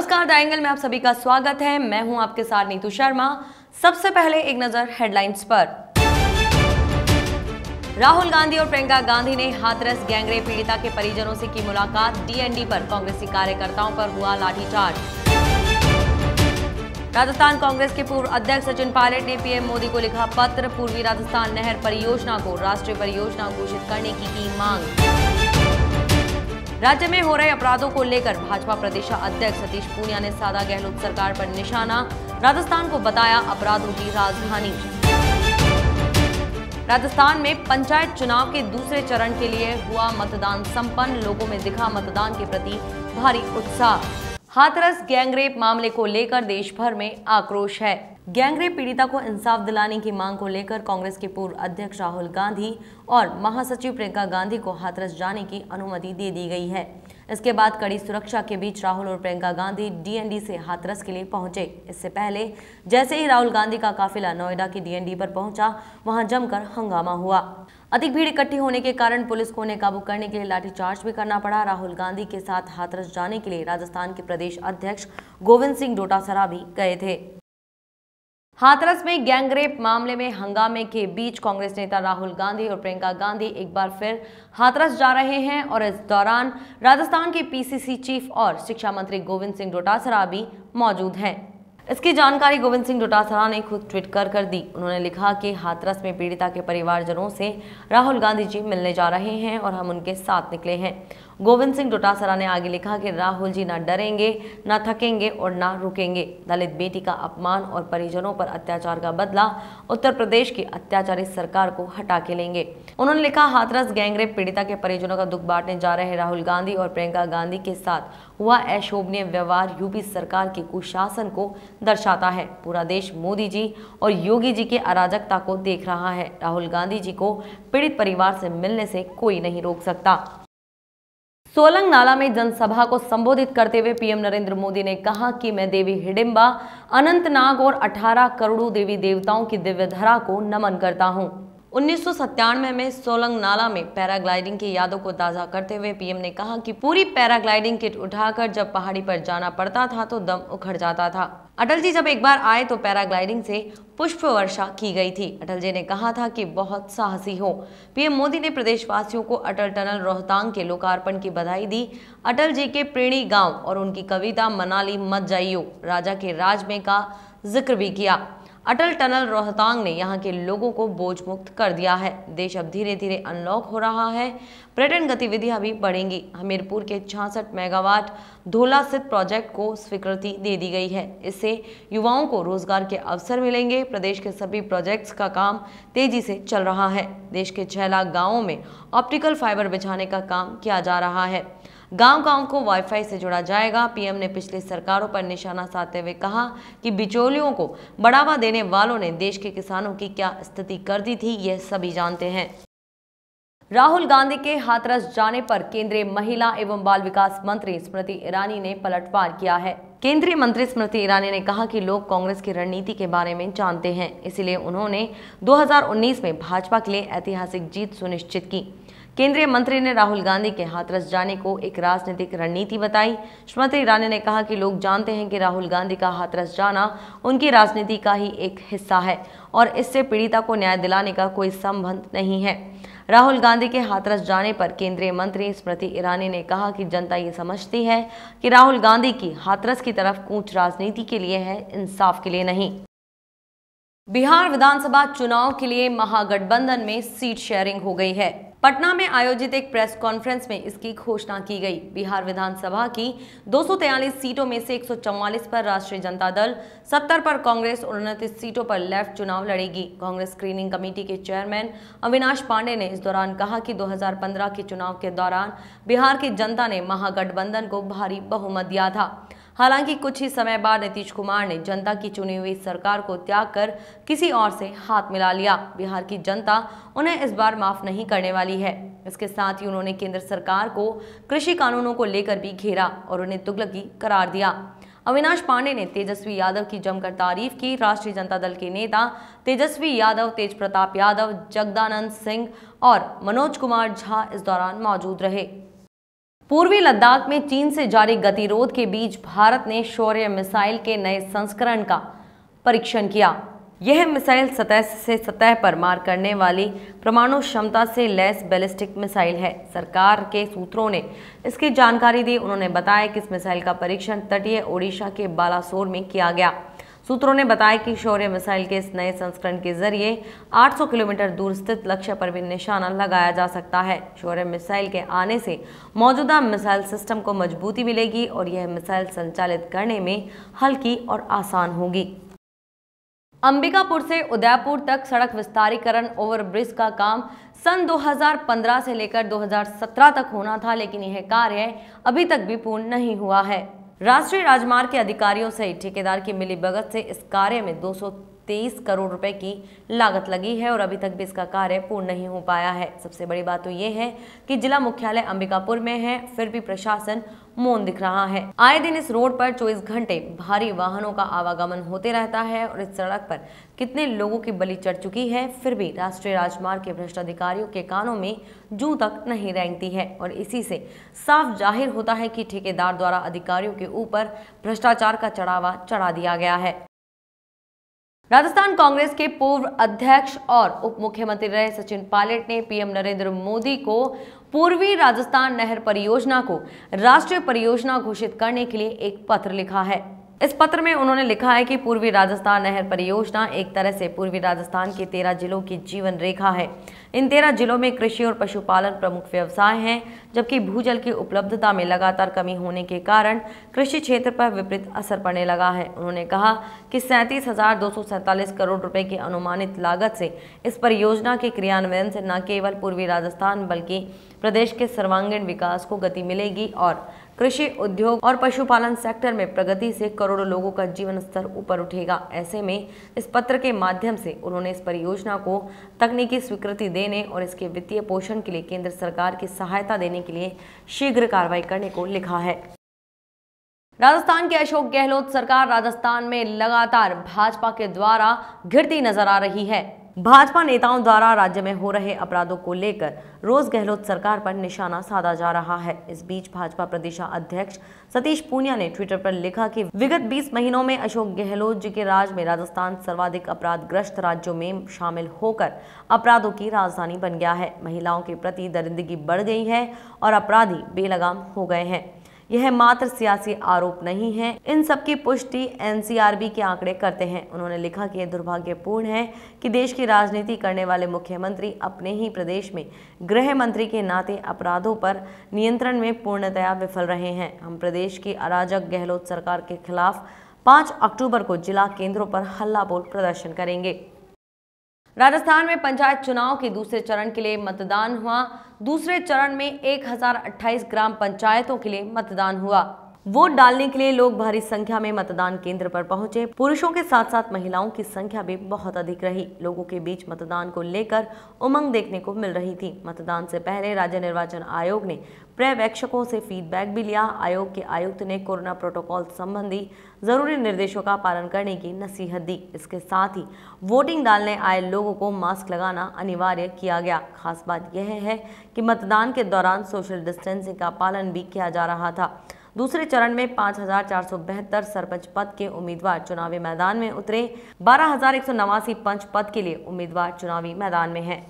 नमस्कार, the angle में आप सभी का स्वागत है। मैं हूं आपके साथ नीतू शर्मा। सबसे पहले एक नजर हेडलाइंस पर। राहुल गांधी और प्रियंका गांधी ने हाथरस गैंगरेप पीड़िता के परिजनों से की मुलाकात। डीएनडी पर कांग्रेसी कार्यकर्ताओं पर हुआ लाठीचार्ज। राजस्थान कांग्रेस के पूर्व अध्यक्ष सचिन पायलट ने पीएम मोदी को लिखा पत्र। पूर्वी राजस्थान नहर परियोजना को राष्ट्रीय परियोजना घोषित करने की मांग। राज्य में हो रहे अपराधों को लेकर भाजपा प्रदेश अध्यक्ष सतीश पूनिया ने साधा गहलोत सरकार पर निशाना। राजस्थान को बताया अपराधों की राजधानी। राजस्थान में पंचायत चुनाव के दूसरे चरण के लिए हुआ मतदान संपन्न। लोगों में दिखा मतदान के प्रति भारी उत्साह। हाथरस गैंगरेप मामले को लेकर देश भर में आक्रोश है। गैंगरेप पीड़िता को इंसाफ दिलाने की मांग को लेकर कांग्रेस के पूर्व अध्यक्ष राहुल गांधी और महासचिव प्रियंका गांधी को हाथरस जाने की अनुमति दे दी गई है। इसके बाद कड़ी सुरक्षा के बीच राहुल और प्रियंका गांधी डीएनडी से हाथरस के लिए पहुंचे। इससे पहले जैसे ही राहुल गांधी का काफिला नोएडा की डीएनडी पर पहुंचा, वहां जमकर हंगामा हुआ। अधिक भीड़ इकट्ठी होने के कारण पुलिस को उन्हें काबू करने के लिए लाठीचार्ज भी करना पड़ा। राहुल गांधी के साथ हाथरस जाने के लिए राजस्थान के प्रदेश अध्यक्ष गोविंद सिंह डोटासरा भी गए थे। हाथरस में गैंगरेप मामले में हंगामे के बीच कांग्रेस नेता राहुल गांधी और प्रियंका गांधी एक बार फिर हाथरस जा रहे हैं और इस दौरान राजस्थान के पीसीसी चीफ और शिक्षा मंत्री गोविंद सिंह डोटासरा भी मौजूद हैं। इसकी जानकारी गोविंद सिंह डोटासरा ने खुद ट्वीट कर दी। उन्होंने लिखा कि हाथरस में पीड़िता के परिवारजनों से राहुल गांधी जी मिलने जा रहे हैं और हम उनके साथ निकले हैं। गोविंद सिंह डोटासरा ने आगे लिखा कि राहुल जी ना डरेंगे, ना थकेंगे और ना रुकेंगे। दलित बेटी का अपमान और परिजनों पर अत्याचार का बदला उत्तर प्रदेश की अत्याचारी सरकार को हटा के लेंगे। उन्होंने लिखा, हाथरस गैंगरेप पीड़िता के परिजनों का दुख बांटने जा रहे राहुल गांधी और प्रियंका गांधी के साथ हुआ अशोभनीय व्यवहार यूपी सरकार के कुशासन को दर्शाता है। पूरा देश मोदी जी और योगी जी की अराजकता को देख रहा है। राहुल गांधी जी को पीड़ित परिवार से मिलने से कोई नहीं रोक सकता। सोलंग नाला में जनसभा को संबोधित करते हुए पीएम नरेंद्र मोदी ने कहा कि मैं देवी हिडिंबा, अनंतनाग और 18 करोड़ देवी देवताओं की दिव्य धरा को नमन करता हूं। 1997 में सोलंग नाला में पैराग्लाइडिंग की यादों को ताज़ा करते हुए पीएम ने कहा कि पूरी पैराग्लाइडिंग किट उठाकर जब पहाड़ी पर जाना पड़ता था तो दम उखड़ जाता था। अटल जी जब एक बार आए तो पैराग्लाइडिंग से पुष्प वर्षा की गई थी। अटल जी ने कहा था कि बहुत साहसी हो। पीएम मोदी ने प्रदेशवासियों को अटल टनल रोहतांग के लोकार्पण की बधाई दी। अटल जी के प्रेणी गांव और उनकी कविता मनाली मत जाइयो राजा के राज में का जिक्र भी किया। अटल टनल रोहतांग ने यहाँ के लोगों को बोझ मुक्त कर दिया है। देश अब धीरे धीरे अनलॉक हो रहा है। पर्यटन गतिविधियां भी बढ़ेंगी। हमीरपुर के 66 मेगावाट धोला स्थित प्रोजेक्ट को स्वीकृति दे दी गई है। इससे युवाओं को रोजगार के अवसर मिलेंगे। प्रदेश के सभी प्रोजेक्ट्स का काम तेजी से चल रहा है। देश के 6 लाख गाँवों में ऑप्टिकल फाइबर बिछाने का काम किया जा रहा है। गांव-गांव को वाईफाई से जोड़ा जाएगा। पीएम ने पिछली सरकारों पर निशाना साधते हुए कहा कि बिचौलियों को बढ़ावा देने वालों ने देश के किसानों की क्या स्थिति कर दी थी, यह सभी जानते हैं। राहुल गांधी के हाथरस जाने पर केंद्रीय महिला एवं बाल विकास मंत्री स्मृति ईरानी ने पलटवार किया है। केंद्रीय मंत्री स्मृति ईरानी ने कहा कि लोग कांग्रेस की रणनीति के बारे में जानते हैं, इसलिए उन्होंने 2019 में भाजपा के लिए ऐतिहासिक जीत सुनिश्चित की। केंद्रीय मंत्री ने राहुल गांधी के हाथरस जाने को एक राजनीतिक रणनीति बताई। स्मृति ईरानी ने कहा कि लोग जानते हैं कि राहुल गांधी का हाथरस जाना उनकी राजनीति का ही एक हिस्सा है और इससे पीड़िता को न्याय दिलाने का कोई संबंध नहीं है। राहुल गांधी के हाथरस जाने पर केंद्रीय मंत्री स्मृति ईरानी ने कहा कि जनता ये समझती है कि राहुल गांधी की हाथरस की तरफ कूच राजनीति के लिए है, इंसाफ के लिए नहीं। बिहार विधानसभा चुनाव के लिए महागठबंधन में सीट शेयरिंग हो गई है। पटना में आयोजित एक प्रेस कॉन्फ्रेंस में इसकी घोषणा की गई। बिहार विधानसभा की 243 सीटों में से 144 पर राष्ट्रीय जनता दल, 70 पर कांग्रेस और 29 सीटों पर लेफ्ट चुनाव लड़ेगी। कांग्रेस स्क्रीनिंग कमेटी के चेयरमैन अविनाश पांडे ने इस दौरान कहा कि 2015 के चुनाव के दौरान बिहार की जनता ने महागठबंधन को भारी बहुमत दिया था। हालांकि कुछ ही समय बाद नीतीश कुमार ने जनता की चुनी हुई सरकार को त्याग कर किसी और से हाथ मिला लिया। बिहार की जनता उन्हें इस बार माफ नहीं करने वाली है। इसके साथ ही उन्होंने केंद्र सरकार को कृषि कानूनों को लेकर भी घेरा और उन्हें तुगलकी करार दिया। अविनाश पांडे ने तेजस्वी यादव की जमकर तारीफ की। राष्ट्रीय जनता दल के नेता तेजस्वी यादव, तेज प्रताप यादव, जगदानंद सिंह और मनोज कुमार झा इस दौरान मौजूद रहे। पूर्वी लद्दाख में चीन से जारी गतिरोध के बीच भारत ने शौर्य मिसाइल के नए संस्करण का परीक्षण किया। यह मिसाइल सतह से सतह पर मार करने वाली परमाणु क्षमता से लैस बैलिस्टिक मिसाइल है। सरकार के सूत्रों ने इसकी जानकारी दी। उन्होंने बताया कि इस मिसाइल का परीक्षण तटीय ओडिशा के बालासोर में किया गया। सूत्रों ने बताया कि शौर्य मिसाइल के इस नए संस्करण के जरिए 800 किलोमीटर दूर स्थित लक्ष्य पर भी निशाना लगाया जा सकता है। शौर्य मिसाइल के आने से मौजूदा मिसाइल सिस्टम को मजबूती मिलेगी और यह मिसाइल संचालित करने में हल्की और आसान होगी। अंबिकापुर से उदयपुर तक सड़क विस्तारीकरण ओवरब्रिज का काम सन 2015 से लेकर 2017 तक होना था, लेकिन यह कार्य अभी तक भी पूर्ण नहीं हुआ है। राष्ट्रीय राजमार्ग के अधिकारियों सहित ठेकेदार की मिलीभगत से इस कार्य में 223 करोड़ रुपए की लागत लगी है और अभी तक भी इसका कार्य पूर्ण नहीं हो पाया है। सबसे बड़ी बात तो ये है कि जिला मुख्यालय अंबिकापुर में है, फिर भी प्रशासन मौन दिख रहा है। आए दिन इस रोड पर 24 घंटे भारी वाहनों का आवागमन होते रहता है और इस सड़क पर कितने लोगों की बलि चढ़ चुकी है, फिर भी राष्ट्रीय राजमार्ग के भ्रष्ट अधिकारियों के कानों में जूं तक नहीं रेंगती है। और इसी से साफ जाहिर होता है कि ठेकेदार द्वारा अधिकारियों के ऊपर भ्रष्टाचार का चढ़ावा चढ़ा दिया गया है। राजस्थान कांग्रेस के पूर्व अध्यक्ष और उप मुख्यमंत्री रहे सचिन पायलट ने पीएम नरेंद्र मोदी को पूर्वी राजस्थान नहर परियोजना को राष्ट्रीय परियोजना घोषित करने के लिए एक पत्र लिखा है। इस पत्र में उन्होंने लिखा है कि पूर्वी राजस्थान नहर परियोजना एक तरह से पूर्वी राजस्थान के 13 जिलों की जीवन रेखा है। इन 13 जिलों में कृषि और पशुपालन प्रमुख व्यवसाय हैं, जबकि भूजल की उपलब्धता में लगातार कमी होने के कारण कृषि क्षेत्र पर विपरीत असर पड़ने लगा है। उन्होंने कहा कि 37,247 करोड़ रुपए की अनुमानित लागत से इस परियोजना के क्रियान्वयन से न केवल पूर्वी राजस्थान बल्कि प्रदेश के सर्वांगीण विकास को गति मिलेगी और कृषि, उद्योग और पशुपालन सेक्टर में प्रगति से करोड़ों लोगों का जीवन स्तर ऊपर उठेगा। ऐसे में इस पत्र के माध्यम से उन्होंने इस परियोजना को तकनीकी स्वीकृति देने और इसके वित्तीय पोषण के लिए केंद्र सरकार की सहायता देने के लिए शीघ्र कार्रवाई करने को लिखा है। राजस्थान की अशोक गहलोत सरकार राजस्थान में लगातार भाजपा के द्वारा घिरती नजर आ रही है। भाजपा नेताओं द्वारा राज्य में हो रहे अपराधों को लेकर रोज गहलोत सरकार पर निशाना साधा जा रहा है। इस बीच भाजपा प्रदेश अध्यक्ष सतीश पूनिया ने ट्विटर पर लिखा कि विगत 20 महीनों में अशोक गहलोत जी के राज में राजस्थान सर्वाधिक अपराधग्रस्त राज्यों में शामिल होकर अपराधों की राजधानी बन गया है। महिलाओं के प्रति दरिंदगी बढ़ गई है और अपराधी बेलगाम हो गए हैं। यह मात्र सियासी आरोप नहीं है, इन सब की पुष्टि एनसीआरबी के आंकड़े करते हैं। उन्होंने लिखा कि यह दुर्भाग्यपूर्ण है कि देश की राजनीति करने वाले मुख्यमंत्री अपने ही प्रदेश में गृह मंत्री के नाते अपराधों पर नियंत्रण में पूर्णतया विफल रहे हैं। हम प्रदेश की अराजक गहलोत सरकार के खिलाफ 5 अक्टूबर को जिला केंद्रों पर हल्ला बोल प्रदर्शन करेंगे। राजस्थान में पंचायत चुनाव के दूसरे चरण के लिए मतदान हुआ। दूसरे चरण में 1028 ग्राम पंचायतों के लिए मतदान हुआ। वोट डालने के लिए लोग भारी संख्या में मतदान केंद्र पर पहुंचे। पुरुषों के साथ साथ महिलाओं की संख्या भी बहुत अधिक रही। लोगों के बीच मतदान को लेकर उमंग देखने को मिल रही थी। मतदान से पहले राज्य निर्वाचन आयोग ने पर्यवेक्षकों से फीडबैक भी लिया। आयोग के आयुक्त ने कोरोना प्रोटोकॉल संबंधी जरूरी निर्देशों का पालन करने की नसीहत दी। इसके साथ ही वोटिंग डालने आए लोगों को मास्क लगाना अनिवार्य किया गया। खास बात यह है कि मतदान के दौरान सोशल डिस्टेंसिंग का पालन भी किया जा रहा था। दूसरे चरण में 5,472 सरपंच पद के उम्मीदवार चुनावी मैदान में उतरे। 12,189 पंच पद के लिए उम्मीदवार चुनावी मैदान में हैं।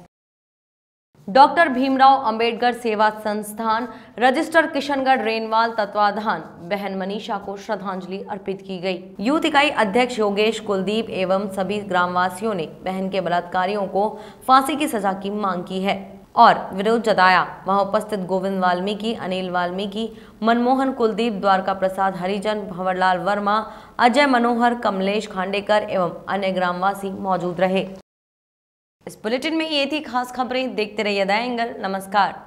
डॉक्टर भीमराव अंबेडकर सेवा संस्थान रजिस्टर किशनगढ़ रेनवाल तत्वाधान बहन मनीषा को श्रद्धांजलि अर्पित की गई। यूथ इकाई अध्यक्ष योगेश कुलदीप एवं सभी ग्रामवासियों ने बहन के बलात्कारियों को फांसी की सजा की मांग की है और विरोध जताया। वहां उपस्थित गोविंद वाल्मीकि, अनिल वाल्मीकि, मनमोहन कुलदीप, द्वारका प्रसाद हरिजन, भंवरलाल वर्मा, अजय मनोहर, कमलेश खांडेकर एवं अन्य ग्रामवासी मौजूद रहे। इस बुलेटिन में ये थी खास खबरें। देखते रहिए द एंगल। नमस्कार।